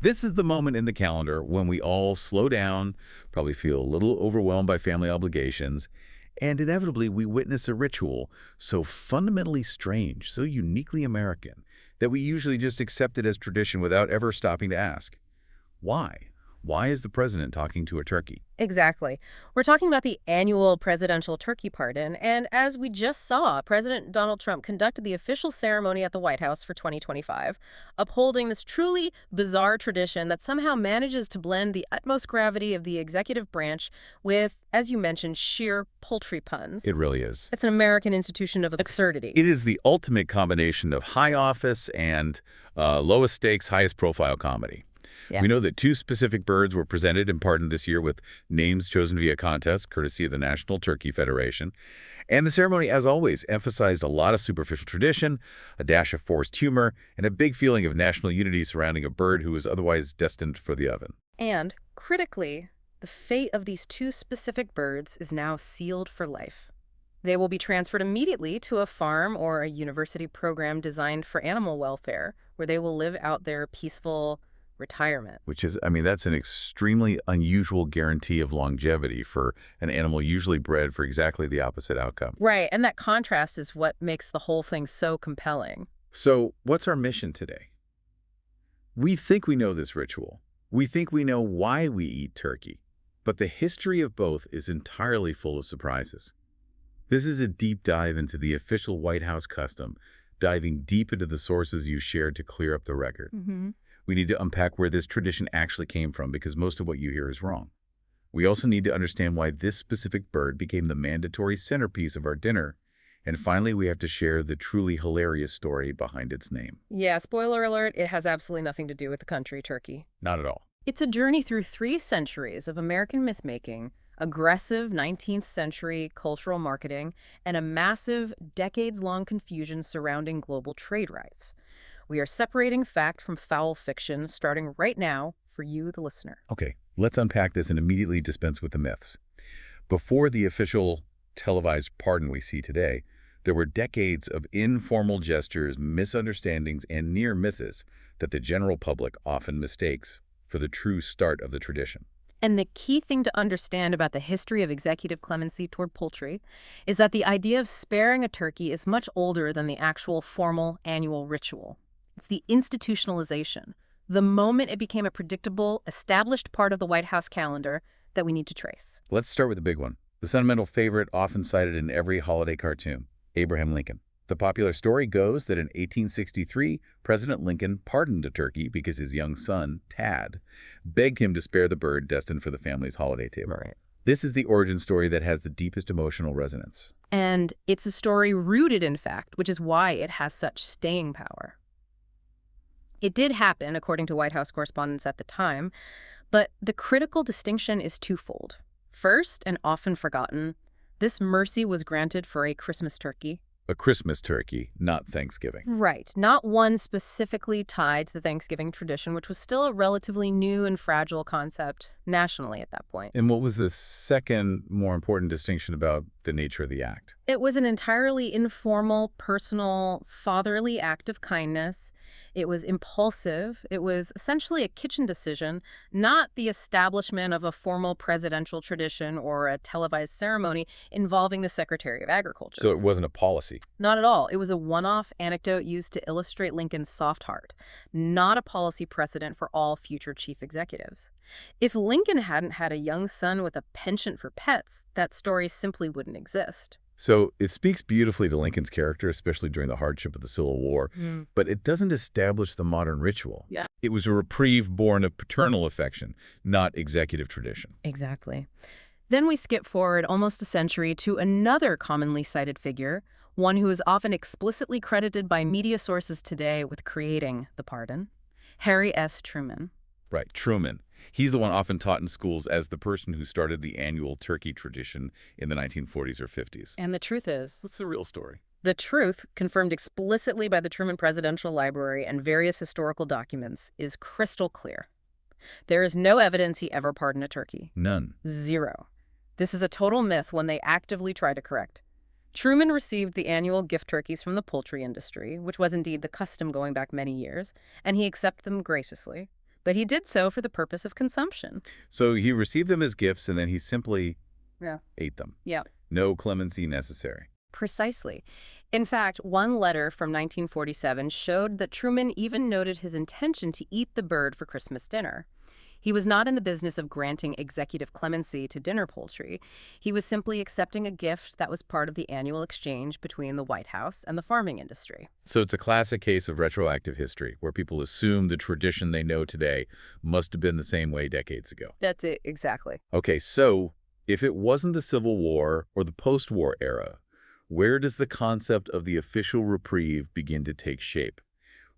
This is the moment in the calendar when we all slow down, probably feel a little overwhelmed by family obligations, and inevitably we witness a ritual so fundamentally strange, so uniquely American, that we usually just accept it as tradition without ever stopping to ask, why? Why is the president talking to a turkey? Exactly. We're talking about the annual presidential turkey pardon, and as we just saw, President Donald Trump conducted the official ceremony at the White House for 2025, upholding this truly bizarre tradition that somehow manages to blend the utmost gravity of the executive branch with, as you mentioned, sheer poultry puns. It really is. It's an American institution of absurdity. It is the ultimate combination of high office and lowest stakes, highest profile comedy. Yeah. We know that two specific birds were presented and pardoned this year with names chosen via contest, courtesy of the National Turkey Federation. And the ceremony, as always, emphasized a lot of superficial tradition, a dash of forced humor, and a big feeling of national unity surrounding a bird who was otherwise destined for the oven. And, critically, the fate of these two specific birds is now sealed for life. They will be transferred immediately to a farm or a university program designed for animal welfare, where they will live out their peaceful retirement. Which is, I mean, that's an extremely unusual guarantee of longevity for an animal usually bred for exactly the opposite outcome. Right, and that contrast is what makes the whole thing so compelling. So, what's our mission today? We think we know this ritual. We think we know why we eat turkey. But the history of both is entirely full of surprises. This is a deep dive into the official White House custom, diving deep into the sources you shared to clear up the record. We need to unpack where this tradition actually came from because most of what you hear is wrong. We also need to understand why this specific bird became the mandatory centerpiece of our dinner. And finally, we have to share the truly hilarious story behind its name. Yeah, spoiler alert, it has absolutely nothing to do with the country, Turkey. Not at all. It's a journey through 3 centuries of American myth-making, aggressive 19th century cultural marketing, and a massive, decades-long confusion surrounding global trade rights. We are separating fact from foul fiction, starting right now for you, the listener. Okay, let's unpack this and immediately dispense with the myths. Before the official televised pardon we see today, there were decades of informal gestures, misunderstandings, and near misses that the general public often mistakes for the true start of the tradition. And the key thing to understand about the history of executive clemency toward poultry is that the idea of sparing a turkey is much older than the actual formal annual ritual. It's the institutionalization, the moment it became a predictable, established part of the White House calendar that we need to trace. Let's start with the big one, the sentimental favorite often cited in every holiday cartoon, Abraham Lincoln. The popular story goes that in 1863, President Lincoln pardoned a turkey because his young son, Tad, begged him to spare the bird destined for the family's holiday table. Right. This is the origin story that has the deepest emotional resonance. And it's a story rooted in fact, which is why it has such staying power. It did happen, according to White House correspondents at the time, but the critical distinction is twofold. First, and often forgotten, this mercy was granted for a Christmas turkey. A Christmas turkey, not Thanksgiving. Right, not one specifically tied to the Thanksgiving tradition, which was still a relatively new and fragile concept nationally at that point. And what was the second, more important distinction about the nature of the act? It was an entirely informal, personal, fatherly act of kindness. It was impulsive. It was essentially a kitchen decision, not the establishment of a formal presidential tradition or a televised ceremony involving the Secretary of Agriculture. So it wasn't a policy. Not at all. It was a one-off anecdote used to illustrate Lincoln's soft heart, not a policy precedent for all future chief executives. If Lincoln hadn't had a young son with a penchant for pets, that story simply wouldn't exist. So it speaks beautifully to Lincoln's character, especially during the hardship of the Civil War, but it doesn't establish the modern ritual. Yeah. It was a reprieve born of paternal affection, not executive tradition. Exactly. Then we skip forward almost a century to another commonly cited figure, one who is often explicitly credited by media sources today with creating the pardon, Harry S. Truman. Right, Truman. He's the one often taught in schools as the person who started the annual turkey tradition in the 1940s or 50s. And the truth is, What's the real story? the truth, confirmed explicitly by the Truman Presidential Library and various historical documents, is crystal clear. There is no evidence he ever pardoned a turkey. None. Zero. This is a total myth one they actively try to correct. Truman received the annual gift turkeys from the poultry industry, which was indeed the custom going back many years, and he accepted them graciously. but he did so for the purpose of consumption. So he received them as gifts and then he simply Yeah. ate them. Yeah. No clemency necessary. Precisely. In fact, one letter from 1947 showed that Truman even noted his intention to eat the bird for Christmas dinner. He was not in the business of granting executive clemency to dinner poultry. He was simply accepting a gift that was part of the annual exchange between the White House and the farming industry. So it's a classic case of retroactive history, where people assume the tradition they know today must have been the same way decades ago. That's it, exactly. Okay, so if it wasn't the Civil War or the post-war era, where does the concept of the official reprieve begin to take shape?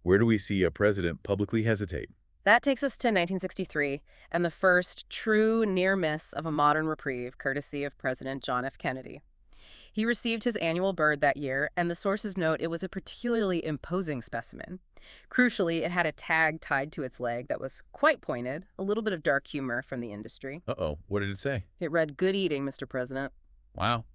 Where do we see a president publicly hesitate? That takes us to 1963 and the first true near miss of a modern reprieve, courtesy of President John F. Kennedy. He received his annual bird that year, and the sources note it was a particularly imposing specimen. Crucially, it had a tag tied to its leg that was quite pointed, a little bit of dark humor from the industry. Uh-oh, what did it say? It read, "Good eating, Mr. President." Wow.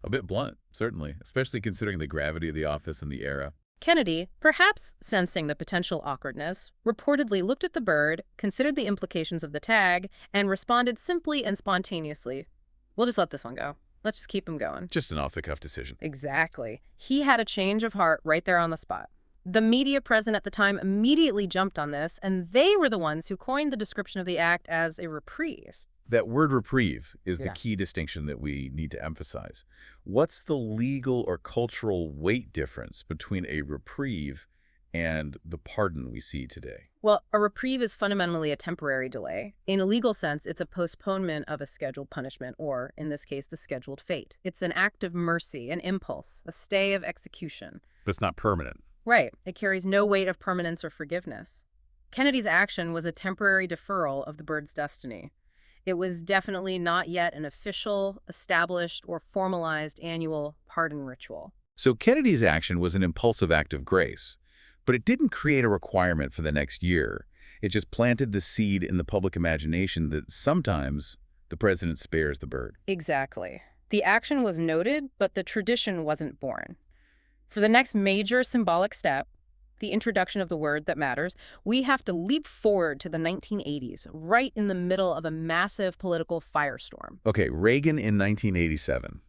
A bit blunt, certainly, especially considering the gravity of the office and the era. Kennedy, perhaps sensing the potential awkwardness, reportedly looked at the bird, considered the implications of the tag, and responded simply and spontaneously, "We'll just let this one go. Let's just keep him going." Just an off-the-cuff decision. Exactly. He had a change of heart right there on the spot. The media present at the time immediately jumped on this, and they were the ones who coined the description of the act as a reprieve. That word reprieve is the Yeah. key distinction that we need to emphasize. What's the legal or cultural weight difference between a reprieve and the pardon we see today? Well, a reprieve is fundamentally a temporary delay. In a legal sense, it's a postponement of a scheduled punishment, or, in this case, the scheduled fate. It's an act of mercy, an impulse, a stay of execution. But it's not permanent. Right. It carries no weight of permanence or forgiveness. Kennedy's action was a temporary deferral of the bird's destiny. It was definitely not yet an official, established, or formalized annual pardon ritual. So Kennedy's action was an impulsive act of grace, but it didn't create a requirement for the next year. It just planted the seed in the public imagination that sometimes the president spares the bird. Exactly. The action was noted, but the tradition wasn't born. For the next major symbolic step, the introduction of the word that matters, we have to leap forward to the 1980s, right in the middle of a massive political firestorm. Okay, Reagan in 1987.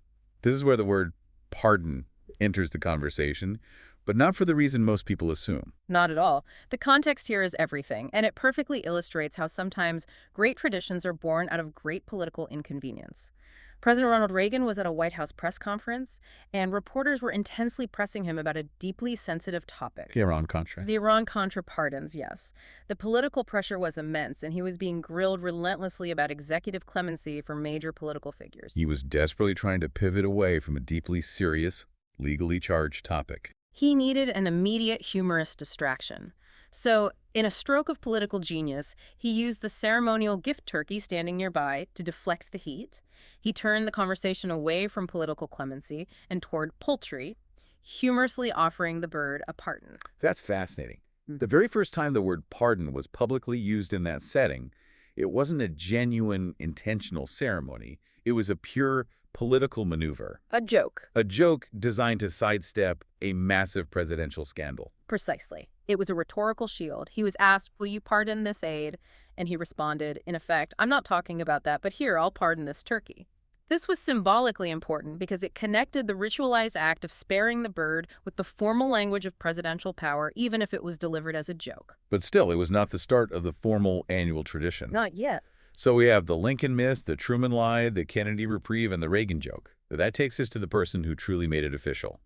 This is where the word pardon enters the conversation, but not for the reason most people assume. Not at all. The context here is everything, and it perfectly illustrates how sometimes great traditions are born out of great political inconvenience. President Ronald Reagan was at a White House press conference, and reporters were intensely pressing him about a deeply sensitive topic. The Iran-Contra. The Iran-Contra pardons, yes. The political pressure was immense, and he was being grilled relentlessly about executive clemency for major political figures. He was desperately trying to pivot away from a deeply serious, legally charged topic. He needed an immediate humorous distraction. So, in a stroke of political genius, he used the ceremonial gift turkey standing nearby to deflect the heat. He turned the conversation away from political clemency and toward poultry, humorously offering the bird a pardon. That's fascinating. The very first time the word pardon was publicly used in that setting, it wasn't a genuine, intentional ceremony. It was a pure political maneuver. A joke. A joke designed to sidestep a massive presidential scandal. Precisely. It was a rhetorical shield. He was asked, "Will you pardon this aide?" And he responded, in effect, "I'm not talking about that, but here, I'll pardon this turkey." This was symbolically important because it connected the ritualized act of sparing the bird with the formal language of presidential power, even if it was delivered as a joke. But still, it was not the start of the formal annual tradition. Not yet. So we have the Lincoln myth, the Truman lie, the Kennedy reprieve, and the Reagan joke. That takes us to the person who truly made it official,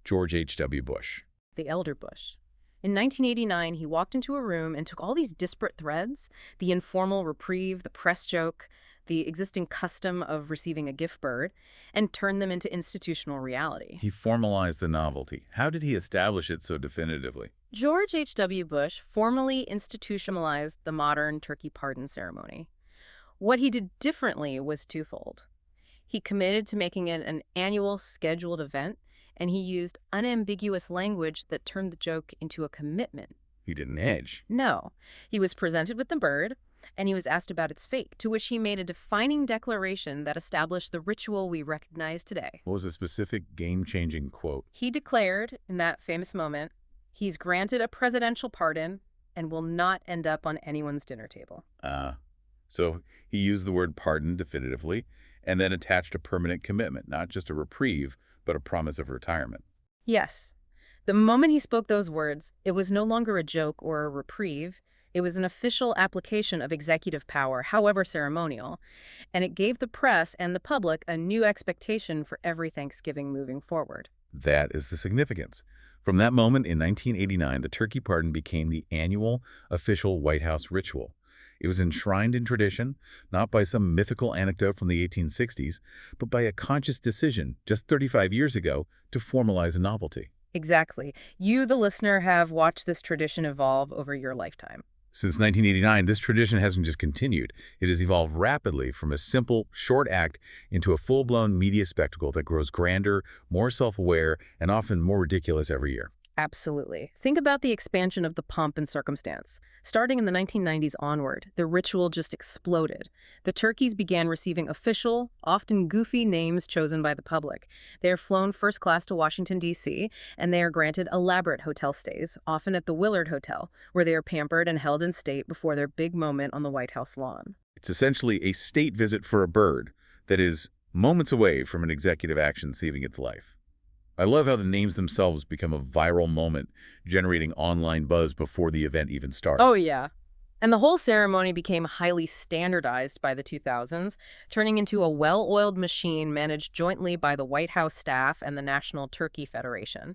George H.W. Bush. The elder Bush. In 1989, he walked into a room and took all these disparate threads, the informal reprieve, the press joke, the existing custom of receiving a gift bird, and turned them into institutional reality. He formalized the novelty. How did he establish it so definitively? George H.W. Bush formally institutionalized the modern turkey pardon ceremony. What he did differently was twofold. He committed to making it an annual scheduled event, and he used unambiguous language that turned the joke into a commitment. He didn't hedge. No. He was presented with the bird, and he was asked about its fate, to which he made a defining declaration that established the ritual we recognize today. What was a specific game-changing quote? He declared, in that famous moment, he's granted a presidential pardon, and will not end up on anyone's dinner table. So he used the word pardon definitively and then attached a permanent commitment, not just a reprieve, but a promise of retirement. Yes. The moment he spoke those words, it was no longer a joke or a reprieve. It was an official application of executive power, however ceremonial, and it gave the press and the public a new expectation for every Thanksgiving moving forward. That is the significance. From that moment in 1989, the turkey pardon became the annual official White House ritual. It was enshrined in tradition, not by some mythical anecdote from the 1860s, but by a conscious decision just 35 years ago to formalize a novelty. Exactly. You, the listener, have watched this tradition evolve over your lifetime. Since 1989, this tradition hasn't just continued. It has evolved rapidly from a simple, short act into a full-blown media spectacle that grows grander, more self-aware, and often more ridiculous every year. Absolutely. Think about the expansion of the pomp and circumstance. Starting in the 1990s onward, the ritual just exploded. The turkeys began receiving official, often goofy names chosen by the public. They are flown first class to Washington, D.C., and they are granted elaborate hotel stays, often at the Willard Hotel, where they are pampered and held in state before their big moment on the White House lawn. It's essentially a state visit for a bird that is moments away from an executive action saving its life. I love how the names themselves become a viral moment, generating online buzz before the event even starts. Oh, yeah. And the whole ceremony became highly standardized by the 2000s, turning into a well-oiled machine managed jointly by the White House staff and the National Turkey Federation.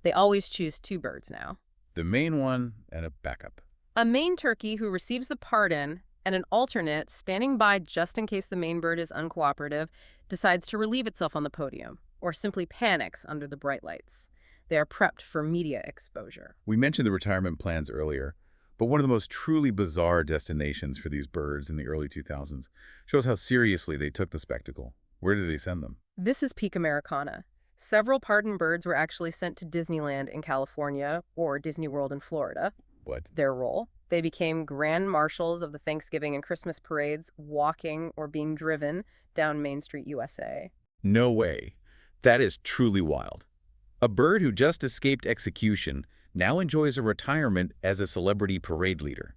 They always choose two birds now. The main one and a backup. A main turkey who receives the pardon and an alternate standing by just in case the main bird is uncooperative decides to relieve itself on the podium, or simply panics under the bright lights. They are prepped for media exposure. We mentioned the retirement plans earlier, but one of the most truly bizarre destinations for these birds in the early 2000s shows how seriously they took the spectacle. Where did they send them? This is peak Americana. Several pardoned birds were actually sent to Disneyland in California or Disney World in Florida. What? Their role? They became grand marshals of the Thanksgiving and Christmas parades, walking or being driven down Main Street, USA. No way. That is truly wild. A bird who just escaped execution now enjoys a retirement as a celebrity parade leader.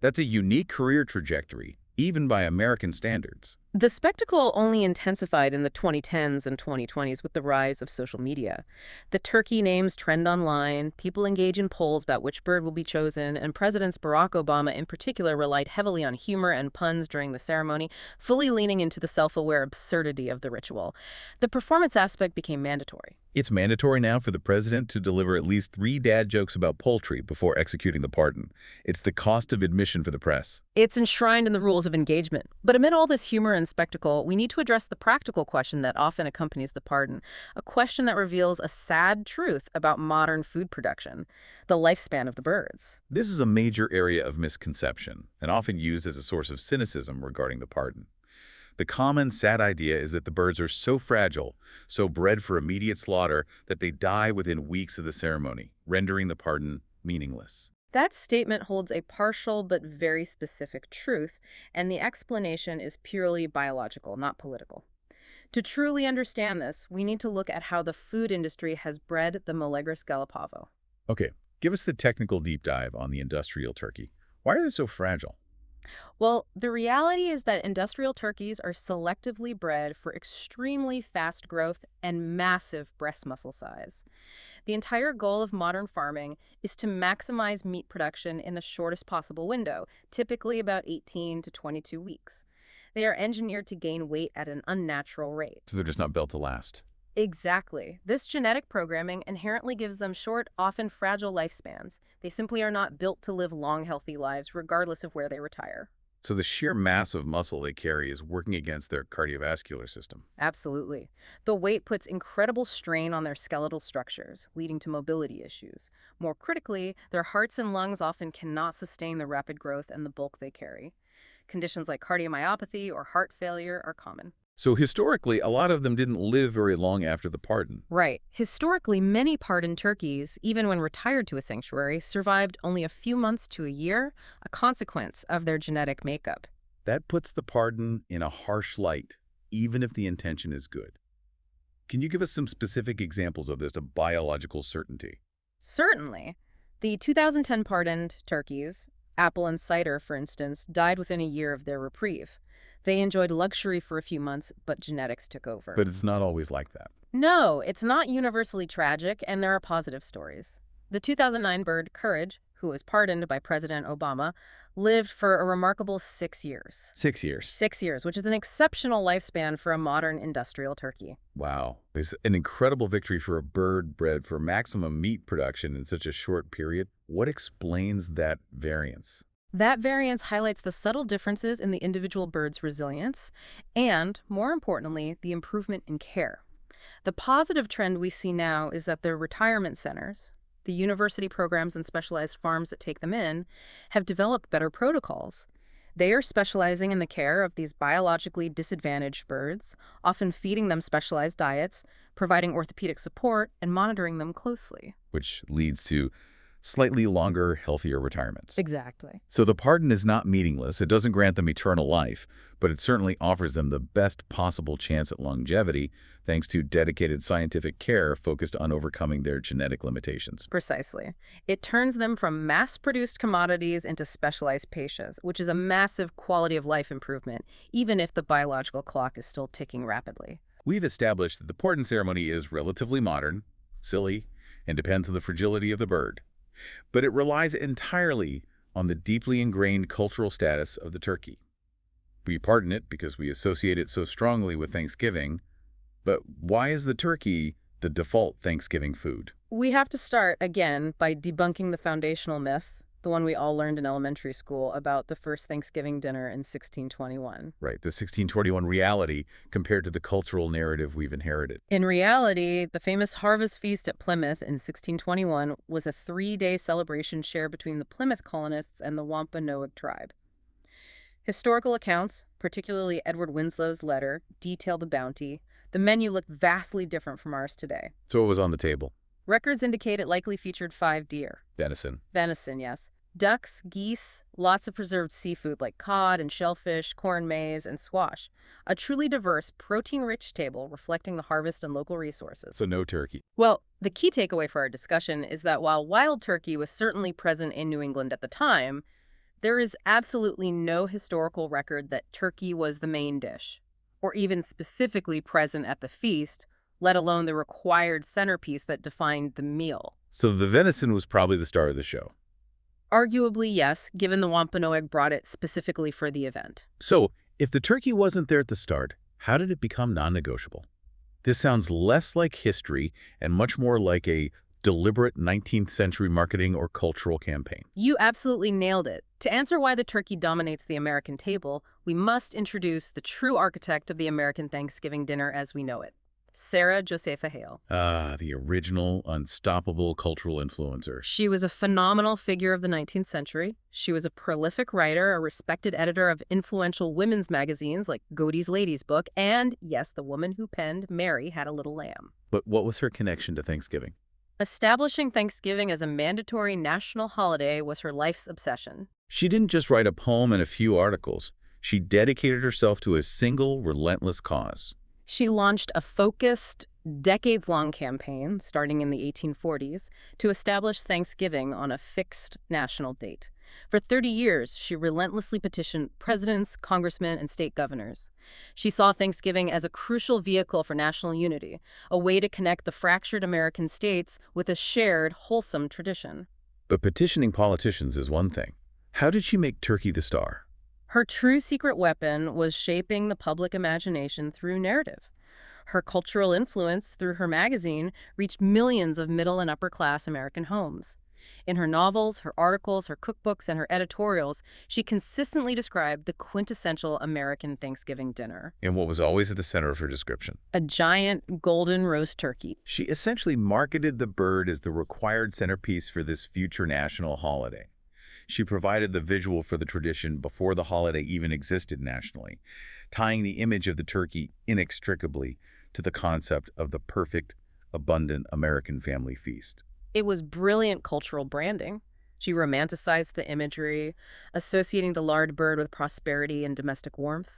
That's a unique career trajectory, even by American standards. The spectacle only intensified in the 2010s and 2020s with the rise of social media. The turkey names trend online, people engage in polls about which bird will be chosen, and Presidents Barack Obama in particular relied heavily on humor and puns during the ceremony, fully leaning into the self-aware absurdity of the ritual. The performance aspect became mandatory. It's mandatory now for the president to deliver at least 3 dad jokes about poultry before executing the pardon. It's the cost of admission for the press. It's enshrined in the rules of engagement. But amid all this humor and spectacle, we need to address the practical question that often accompanies the pardon, a question that reveals a sad truth about modern food production, the lifespan of the birds. This is a major area of misconception and often used as a source of cynicism regarding the pardon. The common sad idea is that the birds are so fragile, so bred for immediate slaughter, that they die within weeks of the ceremony, rendering the pardon meaningless. That statement holds a partial but very specific truth, and the explanation is purely biological, not political. To truly understand this, we need to look at how the food industry has bred the Meleagris gallopavo. Okay, give us the technical deep dive on the industrial turkey. Why are they so fragile? Well, the reality is that industrial turkeys are selectively bred for extremely fast growth and massive breast muscle size. The entire goal of modern farming is to maximize meat production in the shortest possible window, typically about 18 to 22 weeks. They are engineered to gain weight at an unnatural rate. So they're just not built to last. Exactly. This genetic programming inherently gives them short, often fragile lifespans. They simply are not built to live long, healthy lives, regardless of where they retire. So the sheer mass of muscle they carry is working against their cardiovascular system. Absolutely. The weight puts incredible strain on their skeletal structures, leading to mobility issues. More critically, their hearts and lungs often cannot sustain the rapid growth and the bulk they carry. Conditions like cardiomyopathy or heart failure are common. So historically, a lot of them didn't live very long after the pardon. Right. Historically, many pardoned turkeys, even when retired to a sanctuary, survived only a few months to a year, a consequence of their genetic makeup. That puts the pardon in a harsh light, even if the intention is good. Can you give us some specific examples of this, a biological certainty? Certainly. The 2010 pardoned turkeys, Apple and Cider, for instance, died within a year of their reprieve. They enjoyed luxury for a few months, but genetics took over. But it's not always like that. No, it's not universally tragic, and there are positive stories. The 2009 bird Courage, who was pardoned by President Obama, lived for a remarkable 6 years. 6 years. 6 years, which is an exceptional lifespan for a modern industrial turkey. Wow. It's an incredible victory for a bird bred for maximum meat production in such a short period. What explains that variance? That variance highlights the subtle differences in the individual bird's resilience and, more importantly, the improvement in care. The positive trend we see now is that the retirement centers, the university programs and specialized farms that take them in, have developed better protocols. They are specializing in the care of these biologically disadvantaged birds, often feeding them specialized diets, providing orthopedic support, and monitoring them closely. Which leads to slightly longer, healthier retirements. Exactly. So the pardon is not meaningless. It doesn't grant them eternal life, but it certainly offers them the best possible chance at longevity thanks to dedicated scientific care focused on overcoming their genetic limitations. Precisely. It turns them from mass-produced commodities into specialized patients, which is a massive quality of life improvement, even if the biological clock is still ticking rapidly. We've established that the pardon ceremony is relatively modern, silly, and depends on the fragility of the bird. But it relies entirely on the deeply ingrained cultural status of the turkey. We pardon it because we associate it so strongly with Thanksgiving, but why is the turkey the default Thanksgiving food? We have to start, again, by debunking the foundational myth, the one we all learned in elementary school, about the first Thanksgiving dinner in 1621. Right, the 1621 reality compared to the cultural narrative we've inherited. In reality, the famous Harvest Feast at Plymouth in 1621 was a 3-day celebration shared between the Plymouth colonists and the Wampanoag tribe. Historical accounts, particularly Edward Winslow's letter, detail the bounty. The menu looked vastly different from ours today. So it was on the table. Records indicate it likely featured 5 deer. Venison. Venison, yes. Ducks, geese, lots of preserved seafood like cod and shellfish, corn maize, and squash. A truly diverse, protein-rich table reflecting the harvest and local resources. So no turkey. Well, the key takeaway for our discussion is that while wild turkey was certainly present in New England at the time, there is absolutely no historical record that turkey was the main dish, or even specifically present at the feast, let alone the required centerpiece that defined the meal. So the venison was probably the star of the show. Arguably, yes, given the Wampanoag brought it specifically for the event. So if the turkey wasn't there at the start, how did it become non-negotiable? This sounds less like history and much more like a deliberate 19th century marketing or cultural campaign. You absolutely nailed it. To answer why the turkey dominates the American table, we must introduce the true architect of the American Thanksgiving dinner as we know it, Sarah Josepha Hale. The original, unstoppable cultural influencer. She was a phenomenal figure of the 19th century. She was a prolific writer, a respected editor of influential women's magazines like Godey's Ladies Book, and, yes, the woman who penned Mary Had a Little Lamb. But what was her connection to Thanksgiving? Establishing Thanksgiving as a mandatory national holiday was her life's obsession. She didn't just write a poem and a few articles. She dedicated herself to a single, relentless cause. She launched a focused, decades-long campaign, starting in the 1840s, to establish Thanksgiving on a fixed national date. For 30 years, she relentlessly petitioned presidents, congressmen, and state governors. She saw Thanksgiving as a crucial vehicle for national unity, a way to connect the fractured American states with a shared, wholesome tradition. But petitioning politicians is one thing. How did she make turkey the star? Her true secret weapon was shaping the public imagination through narrative. Her cultural influence through her magazine reached millions of middle and upper-class American homes. In her novels, her articles, her cookbooks, and her editorials, she consistently described the quintessential American Thanksgiving dinner. And what was always at the center of her description? A giant golden roast turkey. She essentially marketed the bird as the required centerpiece for this future national holiday. She provided the visual for the tradition before the holiday even existed nationally, tying the image of the turkey inextricably to the concept of the perfect, abundant American family feast. It was brilliant cultural branding. She romanticized the imagery, associating the lard bird with prosperity and domestic warmth.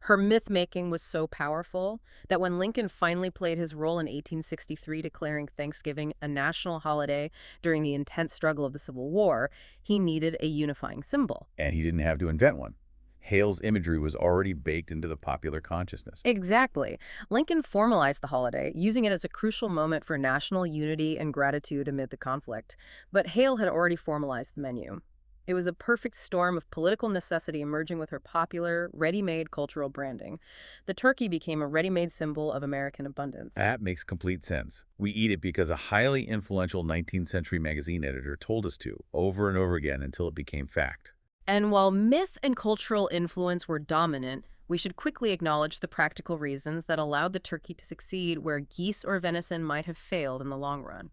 Her myth-making was so powerful that when Lincoln finally played his role in 1863 declaring Thanksgiving a national holiday during the intense struggle of the Civil War, he needed a unifying symbol. And he didn't have to invent one. Hale's imagery was already baked into the popular consciousness. Exactly. Lincoln formalized the holiday, using it as a crucial moment for national unity and gratitude amid the conflict. But Hale had already formalized the menu. It was a perfect storm of political necessity emerging with her popular, ready-made cultural branding. The turkey became a ready-made symbol of American abundance. That makes complete sense. We eat it because a highly influential 19th century magazine editor told us to, over and over again until it became fact. And while myth and cultural influence were dominant, we should quickly acknowledge the practical reasons that allowed the turkey to succeed where geese or venison might have failed in the long run.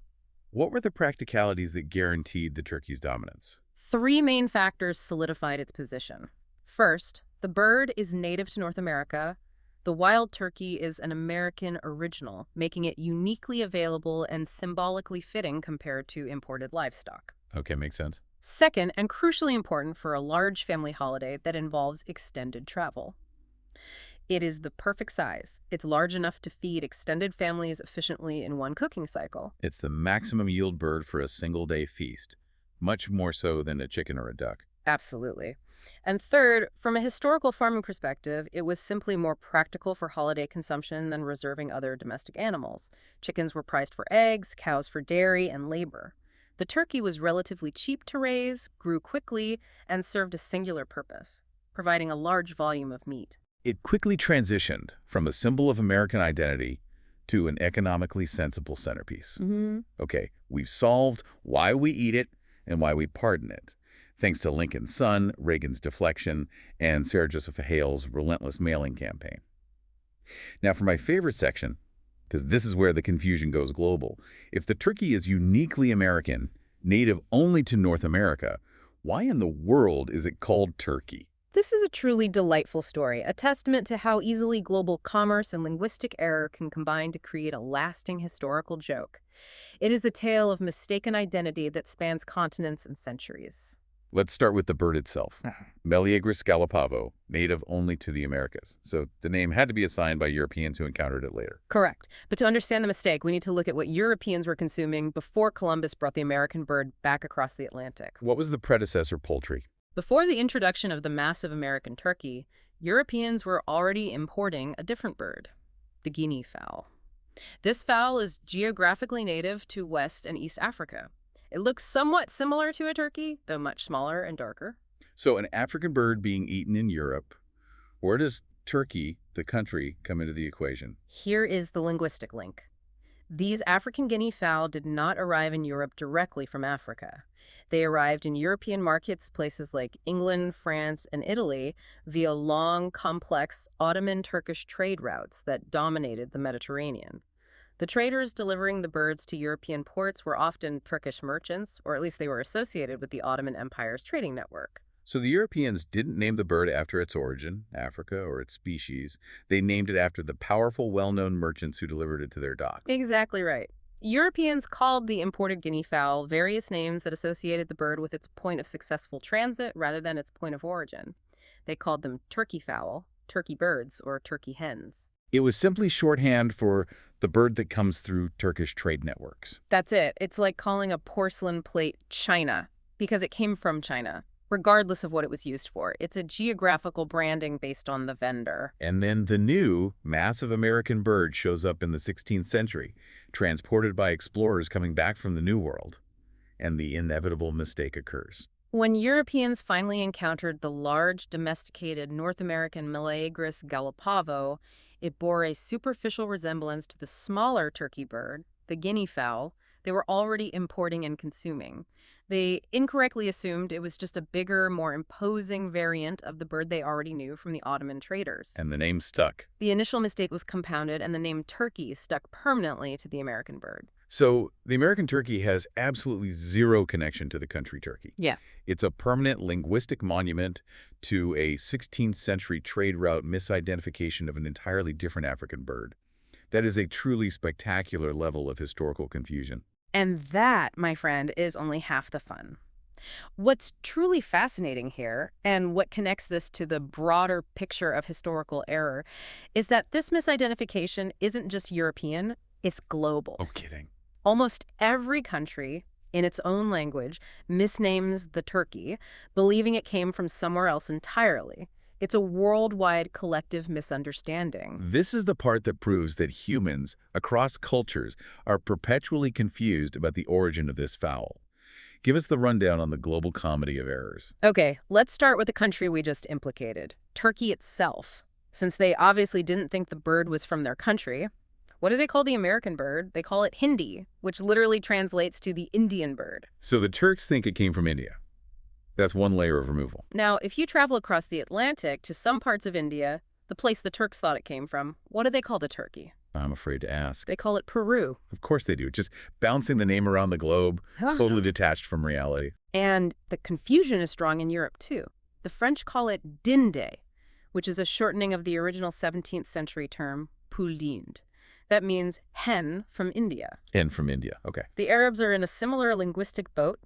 What were the practicalities that guaranteed the turkey's dominance? 3 main factors solidified its position. First, the bird is native to North America. The wild turkey is an American original, making it uniquely available and symbolically fitting compared to imported livestock. Okay, makes sense. Second, and crucially important for a large family holiday that involves extended travel, it is the perfect size. It's large enough to feed extended families efficiently in one cooking cycle. It's the maximum yield bird for a single-day feast, much more so than a chicken or a duck. Absolutely. And third, from a historical farming perspective, it was simply more practical for holiday consumption than reserving other domestic animals. Chickens were priced for eggs, cows for dairy and labor. The turkey was relatively cheap to raise, grew quickly, and served a singular purpose, providing a large volume of meat. It quickly transitioned from a symbol of American identity to an economically sensible centerpiece. Okay, we've solved why we eat it and why we pardon it, thanks to Lincoln's son, Reagan's deflection, and Sarah Joseph Hale's relentless mailing campaign. Now for my favorite section, because this is where the confusion goes global. If the turkey is uniquely American, native only to North America, why in the world is it called turkey? This is a truly delightful story, a testament to how easily global commerce and linguistic error can combine to create a lasting historical joke. It is a tale of mistaken identity that spans continents and centuries. Let's start with the bird itself. Meleagris gallopavo, native only to the Americas. So the name had to be assigned by Europeans who encountered it later. Correct. But to understand the mistake, we need to look at what Europeans were consuming before Columbus brought the American bird back across the Atlantic. What was the predecessor poultry? Before the introduction of the massive American turkey, Europeans were already importing a different bird, the guinea fowl. This fowl is geographically native to West and East Africa. It looks somewhat similar to a turkey, though much smaller and darker. So an African bird being eaten in Europe. Where does Turkey, the country, come into the equation? Here is the linguistic link. These African guinea fowl did not arrive in Europe directly from Africa. They arrived in European markets, places like England, France, and Italy, via long, complex Ottoman-Turkish trade routes that dominated the Mediterranean. The traders delivering the birds to European ports were often Turkish merchants, or at least they were associated with the Ottoman Empire's trading network. So the Europeans didn't name the bird after its origin, Africa, or its species. They named it after the powerful, well-known merchants who delivered it to their docks. Exactly right. Europeans called the imported guinea fowl various names that associated the bird with its point of successful transit rather than its point of origin. They called them turkey fowl, turkey birds, or turkey hens. It was simply shorthand for the bird that comes through Turkish trade networks. That's it. It's like calling a porcelain plate China, because it came from China, regardless of what it was used for. It's a geographical branding based on the vendor. And then the new, massive American bird shows up in the 16th century, transported by explorers coming back from the New World. And the inevitable mistake occurs. When Europeans finally encountered the large, domesticated North American Meleagris gallopavo, it bore a superficial resemblance to the smaller turkey bird, the guinea fowl, they were already importing and consuming. They incorrectly assumed it was just a bigger, more imposing variant of the bird they already knew from the Ottoman traders. And the name stuck. The initial mistake was compounded, and the name turkey stuck permanently to the American bird. So the American turkey has absolutely zero connection to the country turkey. Yeah. It's a permanent linguistic monument to a 16th century trade route misidentification of an entirely different African bird. That is a truly spectacular level of historical confusion. And that, my friend, is only half the fun. What's truly fascinating here, and what connects this to the broader picture of historical error, is that this misidentification isn't just European, it's global. Oh, kidding. Almost every country, in its own language, misnames the turkey, believing it came from somewhere else entirely. It's a worldwide collective misunderstanding. This is the part that proves that humans across cultures are perpetually confused about the origin of this fowl. Give us the rundown on the global comedy of errors. Okay, let's start with the country we just implicated, Turkey itself. Since they obviously didn't think the bird was from their country, what do they call the American bird? They call it Hindi, which literally translates to the Indian bird. So the Turks think it came from India. That's one layer of removal. Now, if you travel across the Atlantic to some parts of India, the place the Turks thought it came from, what do they call the turkey? I'm afraid to ask. They call it Peru. Of course they do. Just bouncing the name around the globe, Huh. totally detached from reality. And the confusion is strong in Europe, too. The French call it dinde, which is a shortening of the original 17th century term poule d'Inde. That means hen from India. And from India. Okay. The Arabs are in a similar linguistic boat.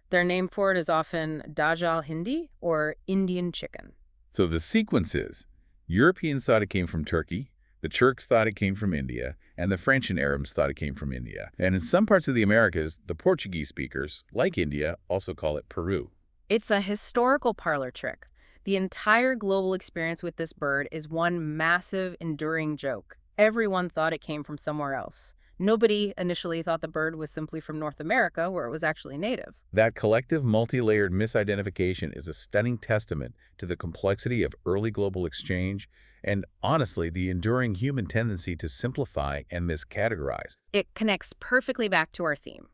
Their name for it is often Dajjal Hindi, or Indian chicken. So the sequence is, Europeans thought it came from Turkey, the Turks thought it came from India, and the French and Arabs thought it came from India. And in some parts of the Americas, the Portuguese speakers, like India, also call it Peru. It's a historical parlor trick. The entire global experience with this bird is one massive, enduring joke. Everyone thought it came from somewhere else. Nobody initially thought the bird was simply from North America, where it was actually native. That collective multi-layered misidentification is a stunning testament to the complexity of early global exchange and, honestly, the enduring human tendency to simplify and miscategorize. It connects perfectly back to our theme.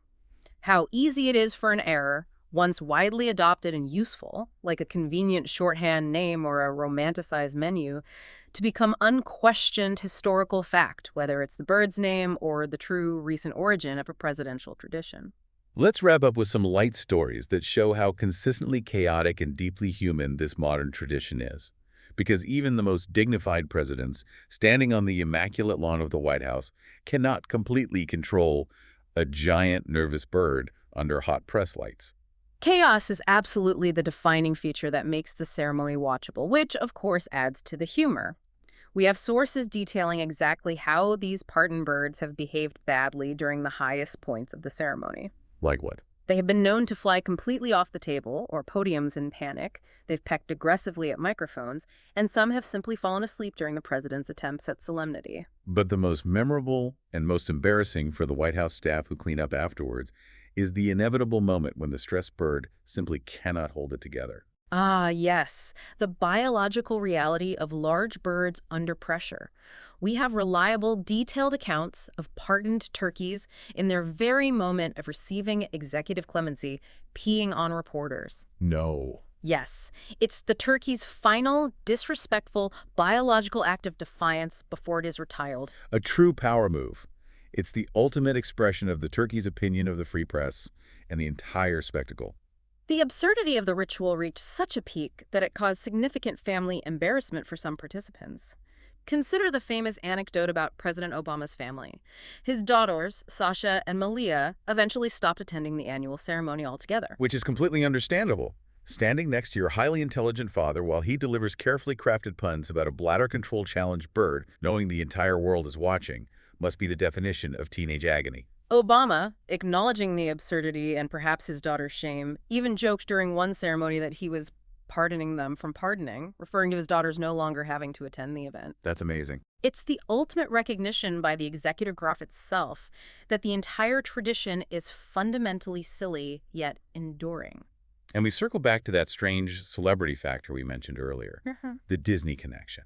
How easy it is for an error, once widely adopted and useful, like a convenient shorthand name or a romanticized menu, to become unquestioned historical fact, whether it's the bird's name or the true recent origin of a presidential tradition. Let's wrap up with some light stories that show how consistently chaotic and deeply human this modern tradition is. Because even the most dignified presidents, standing on the immaculate lawn of the White House, cannot completely control a giant nervous bird under hot press lights. Chaos is absolutely the defining feature that makes the ceremony watchable, which, of course, adds to the humor. We have sources detailing exactly how these pardon birds have behaved badly during the highest points of the ceremony. Like what? They have been known to fly completely off the table or podiums in panic, they've pecked aggressively at microphones, and some have simply fallen asleep during the president's attempts at solemnity. But the most memorable and most embarrassing for the White House staff who clean up afterwards is the inevitable moment when the stressed bird simply cannot hold it together. Ah, yes, the biological reality of large birds under pressure. We have reliable, detailed accounts of pardoned turkeys in their very moment of receiving executive clemency, peeing on reporters. No. Yes, it's the turkey's final, disrespectful, biological act of defiance before it is retired. A true power move. It's the ultimate expression of the turkey's opinion of the free press and the entire spectacle. The absurdity of the ritual reached such a peak that it caused significant family embarrassment for some participants. Consider the famous anecdote about President Obama's family. His daughters, Sasha and Malia, eventually stopped attending the annual ceremony altogether. Which is completely understandable. Standing next to your highly intelligent father while he delivers carefully crafted puns about a bladder control challenged bird, knowing the entire world is watching, must be the definition of teenage agony. Obama, acknowledging the absurdity and perhaps his daughter's shame, even joked during one ceremony that he was pardoning them from pardoning, referring to his daughters no longer having to attend the event. That's amazing. It's the ultimate recognition by the executive branch itself that the entire tradition is fundamentally silly yet enduring. And we circle back to that strange celebrity factor we mentioned earlier, the Disney connection.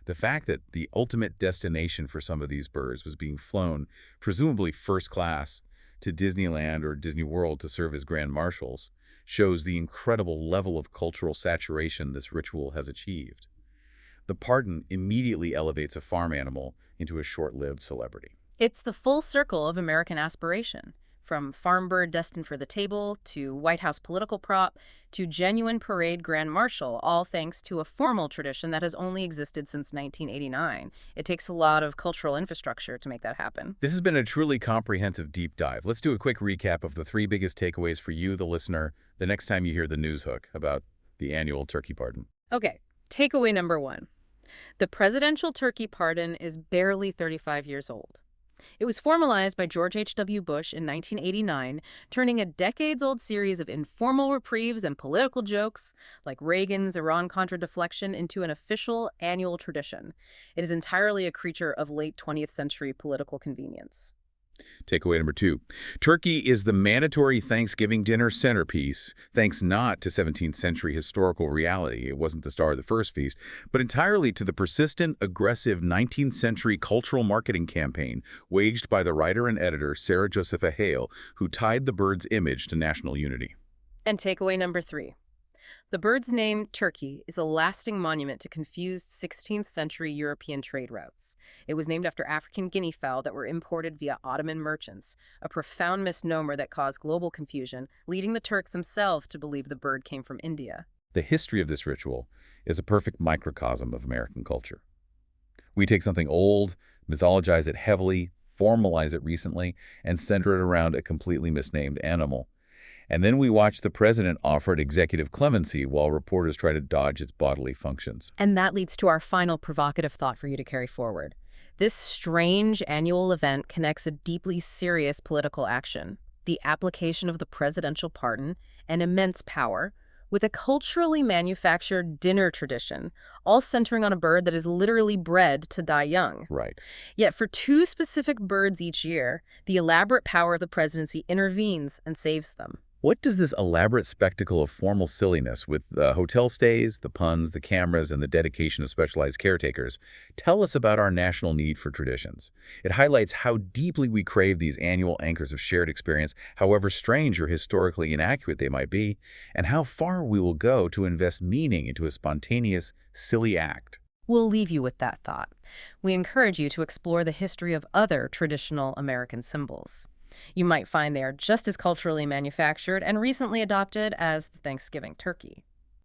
The fact that the ultimate destination for some of these birds was being flown, presumably first class, to Disneyland or Disney World to serve as grand marshals, shows the incredible level of cultural saturation this ritual has achieved. The pardon immediately elevates a farm animal into a short-lived celebrity. It's the full circle of American aspiration. From farm bird destined for the table, to White House political prop, to genuine parade grand marshal, all thanks to a formal tradition that has only existed since 1989. It takes a lot of cultural infrastructure to make that happen. This has been a truly comprehensive deep dive. Let's do a quick recap of the 3 biggest takeaways for you, the listener, the next time you hear the news hook about the annual turkey pardon. Okay, takeaway number one. The presidential turkey pardon is barely 35 years old. It was formalized by George H.W. Bush in 1989, turning a decades-old series of informal reprieves and political jokes, like Reagan's Iran-Contra deflection, into an official annual tradition. It is entirely a creature of late 20th century political convenience. Takeaway number 2. Turkey is the mandatory Thanksgiving dinner centerpiece, thanks not to 17th century historical reality, it wasn't the star of the first feast, but entirely to the persistent, aggressive 19th century cultural marketing campaign waged by the writer and editor Sarah Josepha Hale, who tied the bird's image to national unity. And takeaway number 3. The bird's name, turkey, is a lasting monument to confused 16th century European trade routes. It was named after African guinea fowl that were imported via Ottoman merchants, a profound misnomer that caused global confusion, leading the Turks themselves to believe the bird came from India. The history of this ritual is a perfect microcosm of American culture. We take something old, mythologize it heavily, formalize it recently, and center it around a completely misnamed animal. And then we watch the president offer it executive clemency while reporters try to dodge its bodily functions. And that leads to our final provocative thought for you to carry forward. This strange annual event connects a deeply serious political action, the application of the presidential pardon, and immense power, with a culturally manufactured dinner tradition, all centering on a bird that is literally bred to die young. Right. Yet for two specific birds each year, the elaborate power of the presidency intervenes and saves them. What does this elaborate spectacle of formal silliness with the hotel stays, the puns, the cameras, and the dedication of specialized caretakers tell us about our national need for traditions? It highlights how deeply we crave these annual anchors of shared experience, however strange or historically inaccurate they might be, and how far we will go to invest meaning into a spontaneous, silly act. We'll leave you with that thought. We encourage you to explore the history of other traditional American symbols. You might find they are just as culturally manufactured and recently adopted as the Thanksgiving turkey.